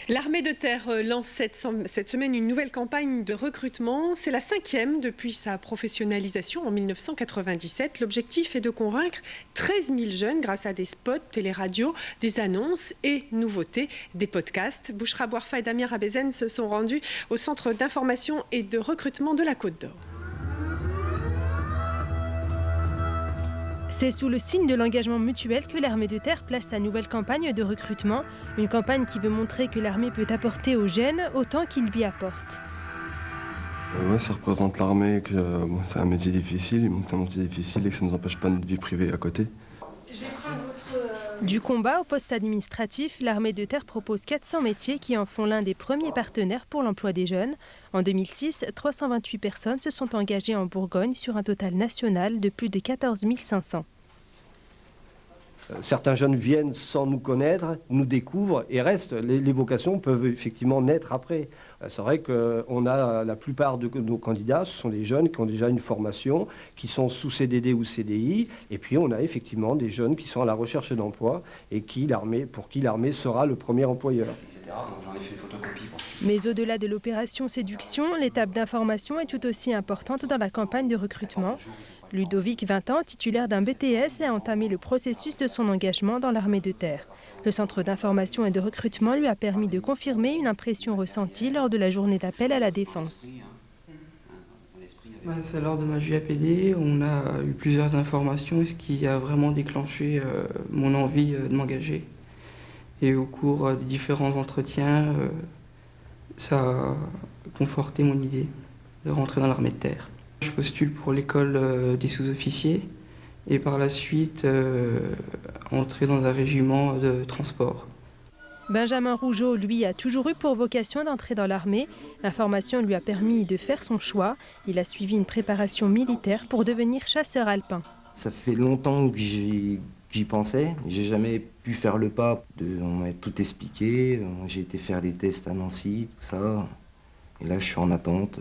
L'armée de terre lance cette semaine une nouvelle campagne de recrutement. C'est la 5e depuis sa professionnalisation en 1997. L'objectif est de convaincre 13 000 jeunes grâce à des spots, téléradios, des annonces et nouveautés, des podcasts. Bouchra Bouarfa et Damien Rabézen se sont rendus au centre d'information et de recrutement de la Côte d'Or. C'est sous le signe de l'engagement mutuel que l'armée de terre place sa nouvelle campagne de recrutement. Une campagne qui veut montrer que l'armée peut apporter aux jeunes autant qu'ils lui apportent. Ouais, ça représente l'armée, que c'est un métier difficile, et que ça ne nous empêche pas notre vie privée à côté. Du combat au poste administratif, l'armée de terre propose 400 métiers qui en font l'un des premiers partenaires pour l'emploi des jeunes. En 2006, 328 personnes se sont engagées en Bourgogne sur un total national de plus de 14 500. Certains jeunes viennent sans nous connaître, nous découvrent et restent. Les vocations peuvent effectivement naître après. C'est vrai qu'on a la plupart de nos candidats, ce sont des jeunes qui ont déjà une formation, qui sont sous CDD ou CDI. Et puis on a effectivement des jeunes qui sont à la recherche d'emploi et pour qui l'armée sera le premier employeur. Mais au-delà de l'opération séduction, l'étape d'information est tout aussi importante dans la campagne de recrutement. Ludovic, 20 ans, titulaire d'un BTS, a entamé le processus de son engagement dans l'armée de terre. Le centre d'information et de recrutement lui a permis de confirmer une impression ressentie lors de la journée d'appel à la défense. C'est lors de ma JAPD, on a eu plusieurs informations, ce qui a vraiment déclenché mon envie de m'engager. Et au cours des différents entretiens, ça a conforté mon idée de rentrer dans l'armée de terre. Je postule pour l'école des sous-officiers et par la suite entrer dans un régiment de transport. Benjamin Rougeau, lui, a toujours eu pour vocation d'entrer dans l'armée. L'information lui a permis de faire son choix. Il a suivi une préparation militaire pour devenir chasseur alpin. Ça fait longtemps que j'y pensais. J'ai jamais pu faire le pas. On m'a tout expliqué. J'ai été faire les tests à Nancy, tout ça. Et là, je suis en attente.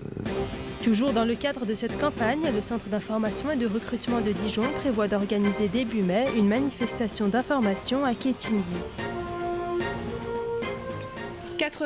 Toujours dans le cadre de cette campagne, le centre d'information et de recrutement de Dijon prévoit d'organiser début mai une manifestation d'information à Quetigny.